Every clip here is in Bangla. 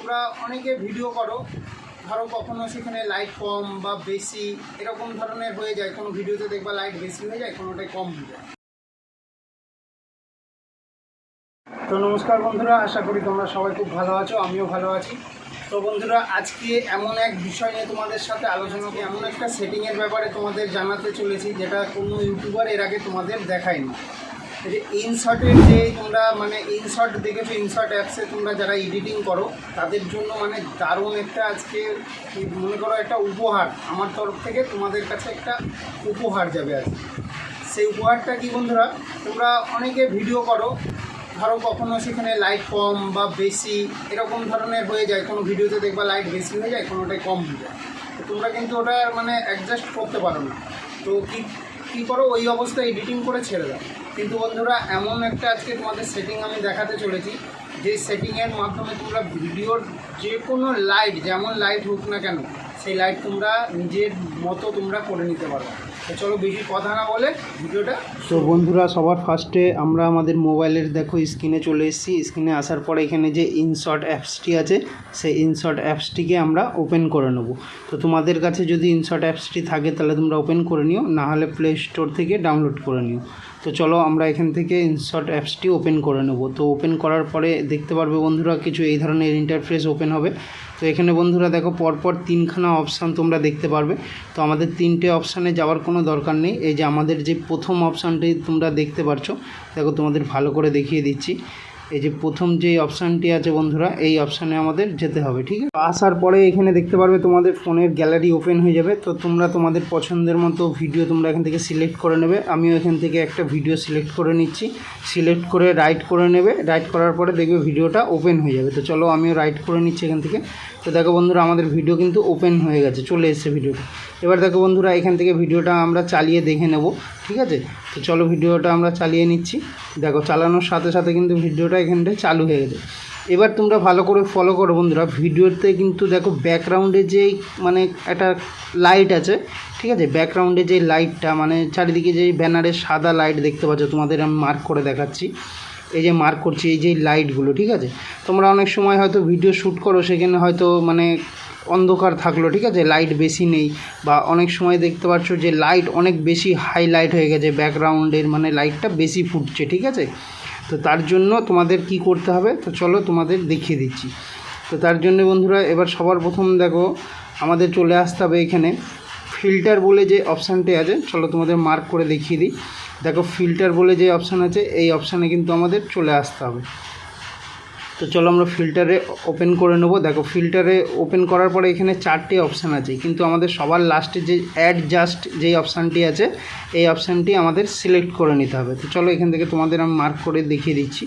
তোমরা অনেকে ভিডিও করো, ধরো কখনো সেখানে লাইট কম বা বেশি এরকম ধরনের হয়ে যায়। কোনো ভিডিওতে দেখবা লাইট বেশি হয়ে যায়, কোনোটাই কম হয়ে যায়। তো নমস্কার বন্ধুরা, আশা করি তোমরা সবাই খুব ভালো আছো, আমিও ভালো আছি। তো বন্ধুরা, আজকে এমন এক বিষয় নিয়ে তোমাদের সাথে আলোচনা করি, এমন একটা সেটিংয়ের ব্যাপারে তোমাদের জানাতে চলেছি যেটা কোনো ইউটিউবার এর আগে তোমাদের দেখায়নি। যে ইনশটের যে তোমরা ইনশট দেখেছো, ইনশট অ্যাপসে তোমরা যারা এডিটিং করো তাদের জন্য দারুণ একটা আজকে মনে করো একটা উপহার আমার তরফ থেকে তোমাদের কাছে একটা উপহার যাবে আজকে। সেই উপহারটা কি বন্ধুরা, তোমরা অনেকে ভিডিও করো, ধরো কখনো সেখানে লাইট কম বা বেশি এরকম ধরনের হয়ে যায়। কোনো ভিডিওতে দেখবা লাইট বেশি হয়ে যায়, কোনোটাই কম হয়ে যায়। তো তোমরা কিন্তু ওটা অ্যাডজাস্ট করতে পারো না। তো কী করো, ওই অবস্থায় এডিটিং করে ছেড়ে দাও। কিন্তু বন্ধুরা, এমন একটা আজকে তোমাদের সেটিং আমি দেখাতে চলেছি, যে সেটিংয়ের মাধ্যমে তোমরা ভিডিওর যে কোনো লাইট, যেমন লাইট হোক না কেন, সেই লাইট তোমরা নিজের মতো তোমরা করে নিতে পারো। তো চলো বেশি কথা না বলে ভিডিওটা। তো বন্ধুরা, সবার ফার্স্টে আমরা আমাদের মোবাইলের দেখো স্ক্রিনে চলে এসেছি। স্ক্রিনে আসার পরে এখানে যে ইনশট অ্যাপসটি আছে, সেই ইনশট অ্যাপসটিকে আমরা ওপেন করে নেব। তো তোমাদের কাছে যদি ইনশট অ্যাপসটি থাকে তাহলে তোমরা ওপেন করে নিও, না হলে প্লে স্টোর থেকে ডাউনলোড করে নিও। তো চলো আমরা এখান থেকে ইনশট অ্যাপসটি ওপেন করে নেব। তো ওপেন করার পরে দেখতে পারবে বন্ধুরা কিছু এই ধরনের ইন্টারফেস ওপেন হবে। তো এখানে বন্ধুরা দেখো পরপর তিনখানা অপশান তোমরা দেখতে পারবে। তো আমাদের তিনটে অপশানে যাওয়ার কোনো দরকার নেই। এই যে আমাদের যে প্রথম অপশানটি তোমরা দেখতে পারছো, দেখো তোমাদের ভালো করে দেখিয়ে দিচ্ছি। এই যে প্রথম যে অপশানটি আছে বন্ধুরা, এই অপশানে আমাদের যেতে হবে, ঠিক আছে। আসার পরে এখানে দেখতে পারবে তোমাদের ফোনের গ্যালারি ওপেন হয়ে যাবে। তো তোমরা তোমাদের পছন্দের মতো ভিডিও তোমরা এখান থেকে সিলেক্ট করে নেবে। আমিও এখান থেকে একটা ভিডিও সিলেক্ট করে নিচ্ছি। সিলেক্ট করে রাইট করে নেবে। রাইট করার পরে দেখবে ভিডিওটা ওপেন হয়ে যাবে। তো চলো আমিও রাইট করে নিচ্ছি এখান থেকে। তো দেখো বন্ধুরা, আমাদের ভিডিও কিন্তু ওপেন হয়ে গেছে, চলে এসেছে ভিডিওটা। এবার দেখো বন্ধুরা, এখান থেকে ভিডিওটা আমরা চালিয়ে দেখে নেব, ঠিক আছে। তো চলো ভিডিওটা আমরা চালিয়ে নিচ্ছি। দেখো চালানোর সাথে সাথে কিন্তু ভিডিওটা এখানটায় চালু হয়ে গেছে। এবার তোমরা ভালো করে ফলো করো বন্ধুরা। ভিডিওতে কিন্তু দেখো ব্যাকগ্রাউন্ডে যেই একটা লাইট আছে, ঠিক আছে। ব্যাকগ্রাউন্ডে যে লাইটটা চারিদিকে যেই ব্যানারের সাদা লাইট দেখতে পাচ্ছ, তোমাদের আমি মার্ক করে দেখাচ্ছি। এই যে মার্ক করছি এই যে লাইটগুলো, ঠিক আছে। তোমরা অনেক সময় হয়তো ভিডিও শ্যুট করো, সেখানে হয়তো অন্ধকার থাকলো, ঠিক আছে, লাইট বেশি নেই। বা অনেক সময় দেখতে পাচ্ছ যে লাইট অনেক বেশি হাইলাইট হয়ে গেছে, ব্যাকগ্রাউন্ডের লাইটটা বেশি ফুটছে, ঠিক আছে। তো তার জন্য তোমাদের কি করতে হবে, তো চলো তোমাদের দেখিয়ে দিচ্ছি। তো তার জন্য বন্ধুরা, এবার সবার প্রথম দেখো আমাদের চলে আসতে হবে এখানে ফিল্টার বলে যে অপশানটি আছে। চলো তোমাদের মার্ক করে দেখিয়ে দিই। দেখো ফিল্টার বলে যে অপশান আছে, এই অপশানে কিন্তু আমাদের চলে আসতে হবে। তো চলো আমরা ফিল্টারে ওপেন করে নেব। দেখো ফিল্টারে ওপেন করার পরে এখানে চারটে অপশান আছে, কিন্তু আমাদের সবার লাস্টে যে অ্যাডজাস্ট যেই অপশানটি আছে, এই অপশানটি আমাদের সিলেক্ট করে নিতে হবে। তো চলো এখান থেকে তোমাদের আমি মার্ক করে দেখিয়ে দিচ্ছি।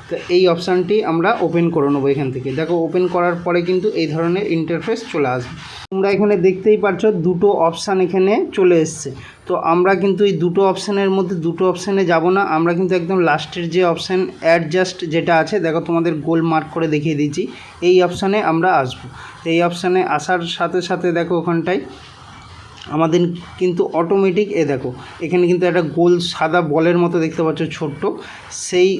তো এই অপশানটি আমরা ওপেন করে নেবো এখান থেকে। দেখো ওপেন করার পরে কিন্তু এই ধরনের ইন্টারফেস চলে আসবে। তোমরা এখানে দেখতেই পাচ্ছ দুটো অপশান এখানে চলে এসছে। তো আমরা কিন্তু এই দুটো অপশানের মধ্যে দুটো অপশানে যাব না, আমরা কিন্তু একদম লাস্টের যে অপশান অ্যাডজাস্ট যেটা আছে, দেখো তোমাদের গোল মার্ক করে দেখিয়ে দিচ্ছি, এই অপশানে আমরা আসবো। এই অপশানে আসার সাথে সাথে দেখো ওখানটায় আমাদের কিন্তু অটোমেটিক দেখো এখানে কিন্তু একটা গোল সাদা বলের মতো দেখতে পাচ্ছ ছোট্ট, সেই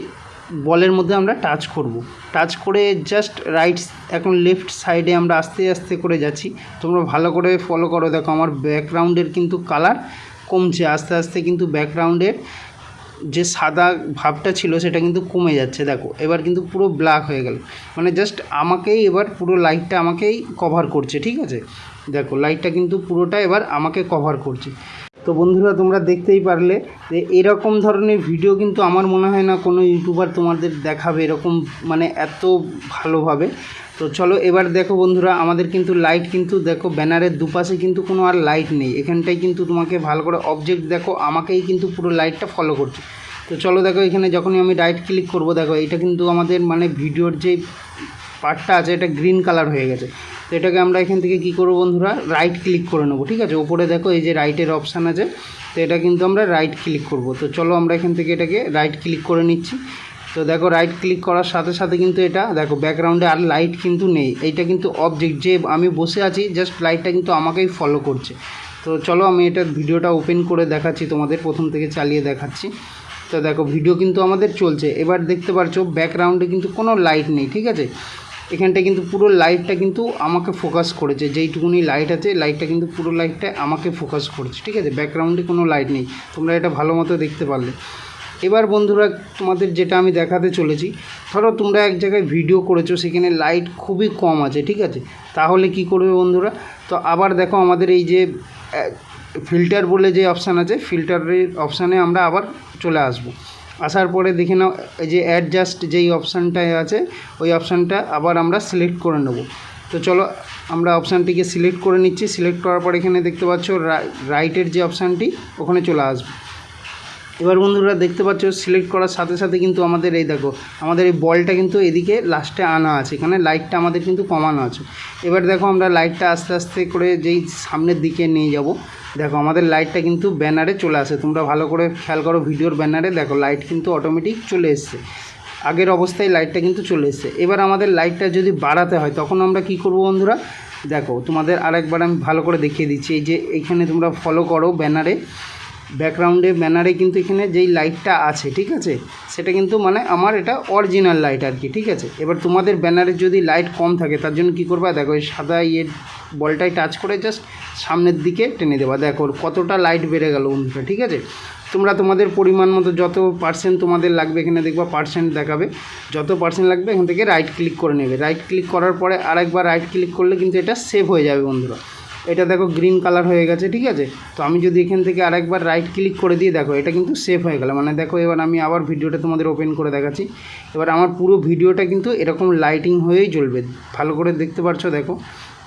বলের মধ্যে আমরা টাচ করব। টাচ করে জাস্ট রাইট এখন লেফট সাইডে আমরা আস্তে আস্তে করে যাচ্ছি। তোমরা ভালো করে ফলো করো। দেখো আমার ব্যাকগ্রাউন্ডের কিন্তু কালার কমছে আস্তে আস্তে, কিন্তু ব্যাকগ্রাউন্ডের যে সাদা ভাবটা ছিল সেটা কিন্তু কমে যাচ্ছে। দেখো এবার কিন্তু পুরো ব্ল্যাক হয়ে গেল, জাস্ট আমাকেই এবার পুরো লাইটটা আমাকেই কভার করছে, ঠিক আছে। দেখো লাইটটা কিন্তু পুরোটা এবার আমাকে কভার করছে। তো বন্ধুরা, তোমরা দেখতেই পারলে যে এরকম ধরনের ভিডিও কিন্তু আমার মনে হয় না কোনো ইউটিউবার তোমাদের দেখাবে এরকম এত ভালোভাবে। তো চলো এবার দেখো বন্ধুরা, আমাদের কিন্তু লাইট কিন্তু দেখো ব্যানারের দুপাশে কিন্তু কোনো আর লাইট নেই, এখানটায় কিন্তু তোমাকে ভালো করে অবজেক্ট দেখো আমাকেই কিন্তু পুরো লাইটটা ফলো করছে। তো চলো দেখো এখানে যখনই আমি রাইট ক্লিক করব, দেখো এটা কিন্তু আমাদের ভিডিওর যে পার্টটা আছে এটা গ্রিন কালার হয়ে গেছে। তো এটাকে আমরা এখান থেকে কী করবো বন্ধুরা, রাইট ক্লিক করে নেবো, ঠিক আছে। ওপরে দেখো এই যে রাইটের অপশান আছে, তো এটা কিন্তু আমরা রাইট ক্লিক করব। তো চলো আমরা এখান থেকে এটাকে রাইট ক্লিক করে নিচ্ছি। তো দেখো রাইট ক্লিক করার সাথে সাথে কিন্তু এটা দেখো ব্যাকগ্রাউন্ডে আর লাইট কিন্তু নেই, এইটা কিন্তু অবজেক্ট যে আমি বসে আছি জাস্ট লাইটটা কিন্তু আমাকেই ফলো করছে। তো চলো আমি এটা ভিডিওটা ওপেন করে দেখাচ্ছি, তোমাদের প্রথম থেকে চালিয়ে দেখাচ্ছি। তো দেখো ভিডিও কিন্তু আমাদের চলছে। এবার দেখতে পাচ্ছ ব্যাকগ্রাউন্ডে কিন্তু কোনো লাইট নেই, ঠিক আছে। এখানটা কিন্তু পুরো লাইটটা কিন্তু আমাকে ফোকাস করেছে, যেইটুকুনি লাইট আছে লাইটটা কিন্তু পুরো লাইটটা আমাকে ফোকাস করেছে, ঠিক আছে। ব্যাকগ্রাউন্ডে কোনো লাইট নেই, তোমরা এটা ভালো মতো দেখতে পারলে। এবার বন্ধুরা তোমাদের যেটা আমি দেখাতে চলেছি, ধরো তোমরা এক জায়গায় ভিডিও করেছো, সেখানে লাইট খুবই কম আছে, ঠিক আছে। তাহলে কি করবে বন্ধুরা, তো আবার দেখো আমাদের এই যে ফিল্টার বলে যে অপশান আছে, ফিল্টারের অপশানে আমরা আবার চলে আসব। আসার পরে দেখে নাও এই যে অ্যাডজাস্ট যেই অপশানটায় আছে, ওই অপশানটা আবার আমরা সিলেক্ট করে নেব। তো চলো আমরা অপশানটিকে সিলেক্ট করে নিচ্ছি। সিলেক্ট করার পর এখানে দেখতে পাচ্ছ রাইটের যে অপশানটি, ওখানে চলে আসবে। এবার বন্ধুরা দেখতে পাচ্ছ সিলেক্ট করার সাথে সাথে কিন্তু আমাদের এই দেখো আমাদের এই বলটা কিন্তু এদিকে লাস্টে আনা আছে, এখানে লাইটটা আমাদের কিন্তু কমানো আছে। এবার দেখো আমরা লাইটটা আস্তে আস্তে করে যেই সামনের দিকে নিয়ে যাব, দেখো আমাদের লাইটটা কিন্তু ব্যানারে চলে আসে। তোমরা ভালো করে খেয়াল করো, ভিডিওর ব্যানারে দেখো লাইট কিন্তু অটোমেটিক চলে এসছে, আগের অবস্থায় লাইটটা কিন্তু চলে এসছে। এবার আমাদের লাইটটা যদি বাড়াতে হয় তখন আমরা কি করব বন্ধুরা, দেখো তোমাদের আরেকবার আমি ভালো করে দেখিয়ে দিচ্ছি। এই যে এইখানে তোমরা ফলো করো ব্যানারে, ব্যাকগ্রাউন্ডে ব্যানারে কিন্তু এখানে যেই লাইটটা আছে, ঠিক আছে, সেটা কিন্তু মানে আমার এটা অরিজিনাল লাইট আর কি, ঠিক আছে। এবার তোমাদের ব্যানারে যদি লাইট কম থাকে তার জন্য কী করবা, দেখো এই সাদা বলটাই টাচ করে জাস্ট সামনের দিকে টেনে দেবা, দেখো কতটা লাইট বেড়ে গেল বন্ধুরা, ঠিক আছে। তোমরা তোমাদের পরিমাণ মতো যত পার্সেন্ট তোমাদের লাগবে, এখানে দেখবা পার্সেন্ট দেখাবে, যত পার্সেন্ট লাগবে এখান থেকে রাইট ক্লিক করে নেবে। রাইট ক্লিক করার পরে আরেকবার রাইট ক্লিক করলে কিন্তু এটা সেভ হয়ে যাবে বন্ধুরা। এটা দেখো গ্রিন কালার হয়ে গেছে, ঠিক আছে। তো আমি যদি এখান থেকে আরেকবার রাইট ক্লিক করে দিয়ে দেখো এটা কিন্তু সেভ হয়ে গেল, মানে দেখো এবার আমি আবার ভিডিওটা তোমাদের ওপেন করে দেখাচ্ছি। এবার আমার পুরো ভিডিওটা কিন্তু এরকম লাইটিং হয়েই জ্বলবে, ভালো করে দেখতে পাচ্ছ, দেখো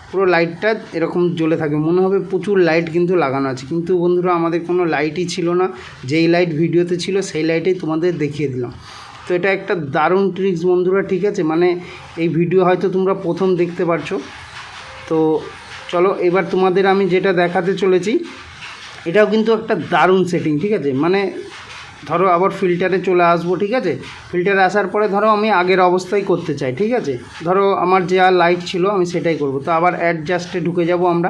পুরো লাইটটা এরকম জ্বলে থাকে, মনে হবে প্রচুর লাইট কিন্তু লাগানো আছে। কিন্তু বন্ধুরা আমাদের কোনো লাইটই ছিল না, যেই লাইট ভিডিওতে ছিল সেই লাইটেই তোমাদের দেখিয়ে দিলাম। তো এটা একটা দারুণ ট্রিক্স বন্ধুরা, ঠিক আছে। মানে এই ভিডিও হয়তো তোমরা প্রথম দেখতে পারছো। তো চলো এবার তোমাদের আমি যেটা দেখাতে চলেছি, এটাও কিন্তু একটা দারুণ সেটিং, ঠিক আছে। মানে ধরো আবার ফিল্টারে চলে আসবো, ঠিক আছে। ফিল্টারে আসার পরে ধরো আমি আগের অবস্থায় করতে চাই, ঠিক আছে। ধরো আমার যা লাইট ছিল আমি সেটাই করব। তো আবার অ্যাডজাস্টে ঢুকে যাব আমরা।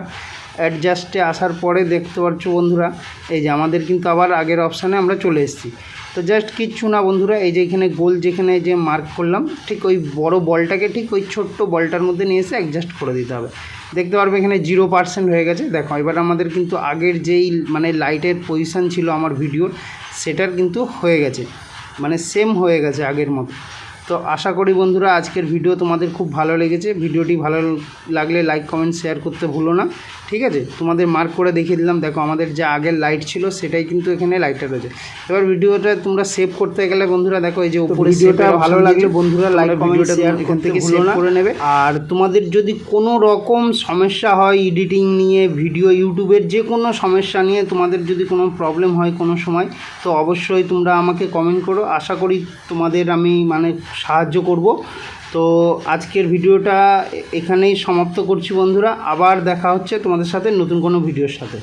অ্যাডজাস্টে আসার পরে দেখতে পাচ্ছ বন্ধুরা, এই যে আমাদের কিন্তু আবার আগের অপশানে আমরা চলে এসেছি। তো জাস্ট কিচ্ছু না বন্ধুরা, এই যে এখানে গোল যেখানে যে মার্ক করলাম, ঠিক ওই বড় বলটাকে ঠিক ওই ছোট্ট বলটার মধ্যে নিয়ে এসে অ্যাডজাস্ট করে দিতে হবে। দেখতে পারবে এখানে 0% হয়ে গেছে। দেখো এবার আমাদের কিন্তু আগের যেই মানে লাইটের পজিশান ছিল আমার ভিডিওর, সেটার কিন্তু হয়ে গেছে, মানে সেম হয়ে গেছে আগের মতো। তো আশা করি বন্ধুরা আজকের ভিডিও তোমাদের খুব ভালো লেগেছে। ভিডিওটি ভালো লাগলে লাইক কমেন্ট শেয়ার করতে ভুলো না, ঠিক আছে। তোমাদের মার্ক করে দেখিয়ে দিলাম, দেখো আমাদের যে আগের লাইট ছিল সেটাই কিন্তু এখানে লাইটটা রয়েছে। এবার ভিডিওটা তোমরা সেভ করতে গেলে বন্ধুরা দেখো এই যে উপরে ভিডিওটা ভালো লাগলে বন্ধুরা লাইক কমেন্ট শেয়ার এখান থেকে সেভ করে নেবে। আর তোমাদের যদি কোনো রকম সমস্যা হয় এডিটিং নিয়ে, ভিডিও ইউটিউবের যে কোনো সমস্যা নিয়ে তোমাদের যদি কোনো প্রবলেম হয় কোনো সময়, তো অবশ্যই তোমরা আমাকে কমেন্ট করো। আশা করি তোমাদের আমি মানে সাহায্য করব। তো আজকের ভিডিওটা এখানেই সমাপ্ত করছি বন্ধুরা, আবার দেখা হচ্ছে তোমাদের সাথে নতুন কোনো ভিডিওর সাথে।